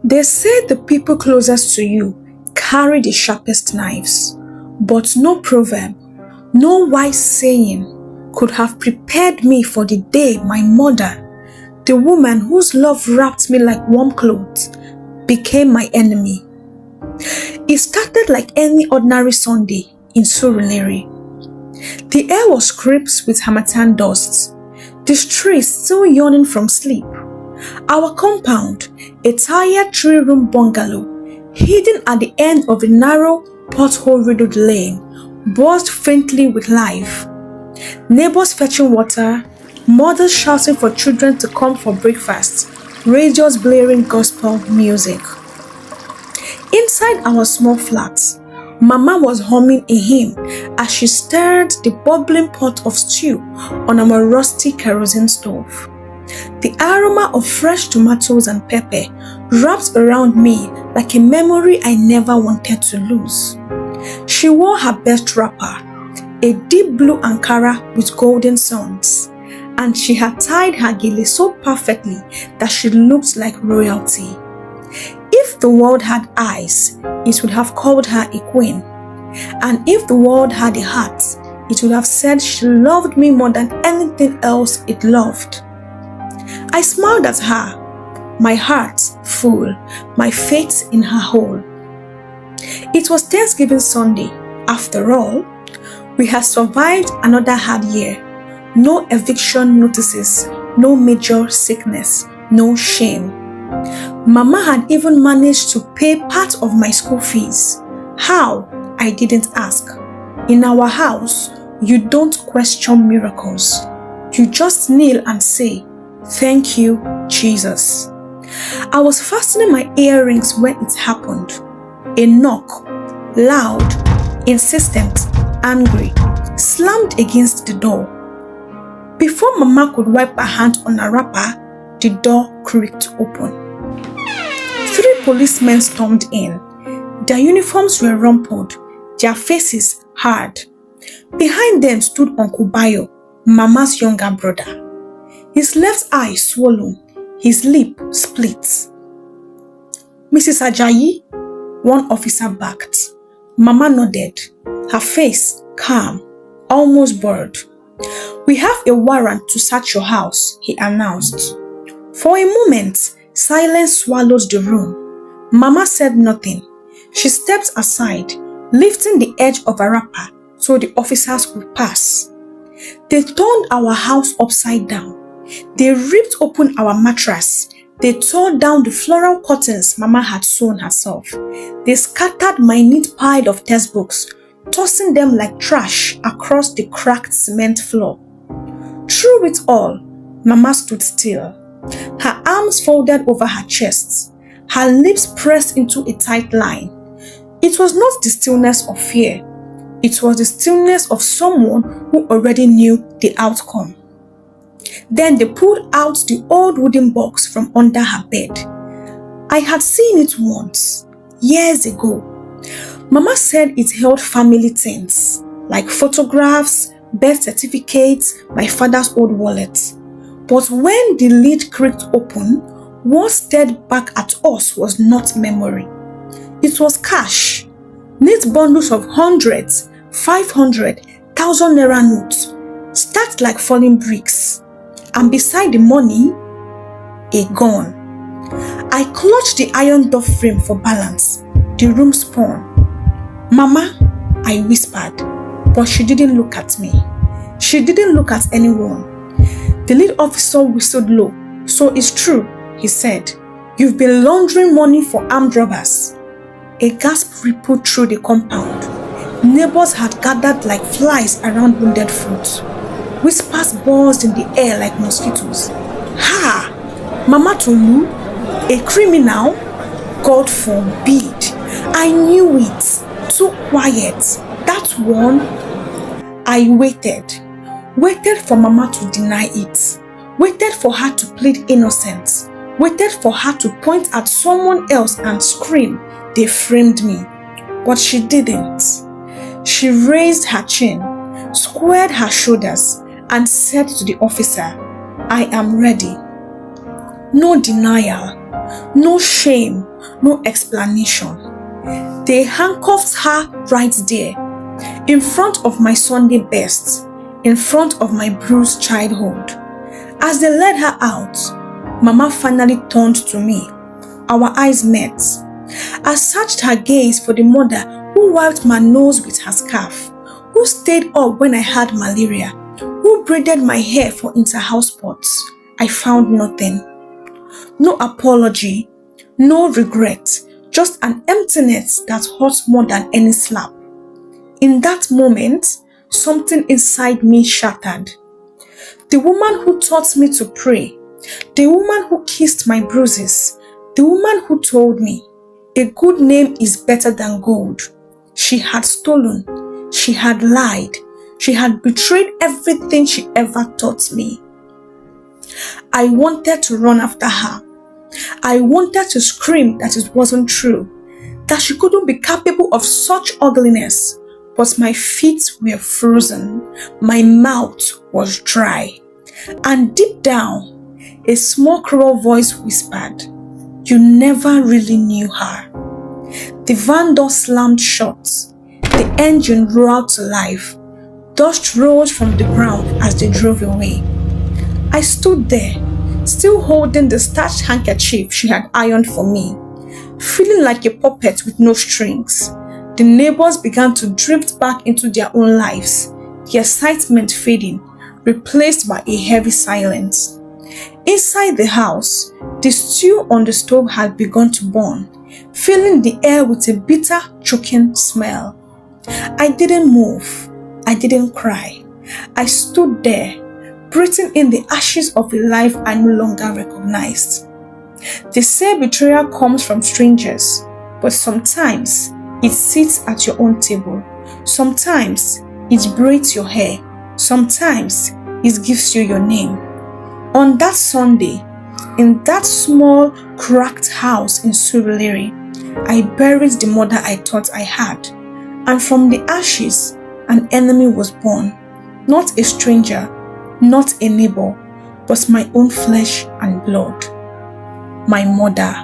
They say the people closest to you carry the sharpest knives, but no proverb, no wise saying could have prepared me for the day my mother, the woman whose love wrapped me like warm clothes, became my enemy. It started like any ordinary Sunday in Surulere. The air was crisp with harmattan dust, the streets still yawning from sleep. Our compound, a tired three-room bungalow, hidden at the end of a narrow, pothole-riddled lane, buzzed faintly with life. Neighbors fetching water, mothers shouting for children to come for breakfast, radios blaring gospel music. Inside our small flat, Mama was humming a hymn as she stirred the bubbling pot of stew on our rusty kerosene stove. The aroma of fresh tomatoes and pepper wrapped around me like a memory I never wanted to lose. She wore her best wrapper, a deep blue Ankara with golden suns, and she had tied her gele so perfectly that she looked like royalty. If the world had eyes, it would have called her a queen. And if the world had a heart, it would have said she loved me more than anything else it loved. I smiled at her, my heart full, my faith in her whole. It was Thanksgiving Sunday. After all, we had survived another hard year. No eviction notices, no major sickness, no shame. Mama had even managed to pay part of my school fees. How? I didn't ask. In our house, you don't question miracles. You just kneel and say, "Thank you, Jesus." I was fastening my earrings when it happened. A knock, loud, insistent, angry, slammed against the door. Before Mama could wipe her hand on her wrapper, the door creaked open. 3 policemen stormed in. Their uniforms were rumpled, their faces hard. Behind them stood Uncle Bayo, Mama's younger brother. His left eye swollen, his lip split. "Mrs. Ajayi," one officer barked. Mama nodded, her face calm, almost bored. "We have a warrant to search your house," he announced. For a moment, silence swallowed the room. Mama said nothing. She stepped aside, lifting the edge of her wrapper so the officers could pass. They turned our house upside down. They ripped open our mattress. They tore down the floral curtains Mama had sewn herself. They scattered my neat pile of textbooks, tossing them like trash across the cracked cement floor. Through it all, Mama stood still, her arms folded over her chest, her lips pressed into a tight line. It was not the stillness of fear. It was the stillness of someone who already knew the outcome. Then they pulled out the old wooden box from under her bed. I had seen it once, years ago. Mama said it held family things, like photographs, birth certificates, my father's old wallet. But when the lid creaked open, what stared back at us was not memory. It was cash, neat bundles of hundreds, 500, 1,000 naira notes, stacked like falling bricks. And beside the money, a gun. I clutched the iron door frame for balance. The room spun. "Mama," I whispered, but she didn't look at me. She didn't look at anyone. The lead officer whistled low. "So it's true," he said. "You've been laundering money for armed robbers." A gasp rippled through the compound. Neighbors had gathered like flies around wounded fruit. Whispers buzzed in the air like mosquitoes. "Ha! Mama Tolu? A criminal? God forbid! I knew it. Too quiet. That one." I waited for Mama to deny it, waited for her to plead innocence, waited for her to point at someone else and scream, "They framed me." But she didn't. She raised her chin, squared her shoulders, and said to the officer, "I am ready." No denial, No shame, no explanation. They handcuffed her right there, in front of my Sunday best, in front of my bruised childhood. As they led her out, Mama finally turned to me. Our eyes met. I searched her gaze for the mother who wiped my nose with her scarf, who stayed up when I had malaria, who braided my hair for inter-house sports. I found nothing. No apology, no regret, just an emptiness that hurts more than any slap. In that moment, something inside me shattered. The woman who taught me to pray, the woman who kissed my bruises, the woman who told me, a good name is better than gold. She had stolen, she had lied, she had betrayed everything she ever taught me. I wanted to run after her. I wanted to scream that it wasn't true, that she couldn't be capable of such ugliness, but my feet were frozen, my mouth was dry, and deep down, a small cruel voice whispered, "You never really knew her." The van door slammed shut, the engine roared to life, dust rose from the ground as they drove away. I stood there, still holding the starched handkerchief she had ironed for me, feeling like a puppet with no strings. The neighbors began to drift back into their own lives, the excitement fading, replaced by a heavy silence. Inside the house, the stew on the stove had begun to burn, filling the air with a bitter, choking smell. I didn't move. I didn't cry. I stood there, breathing in the ashes of a life I no longer recognized. They say betrayal comes from strangers, but sometimes it sits at your own table. Sometimes it braids your hair. Sometimes it gives you your name. On that Sunday, in that small, cracked house in Surulere, I buried the mother I thought I had, and from the ashes, an enemy was born. Not a stranger, not a neighbor, but my own flesh and blood. My mother.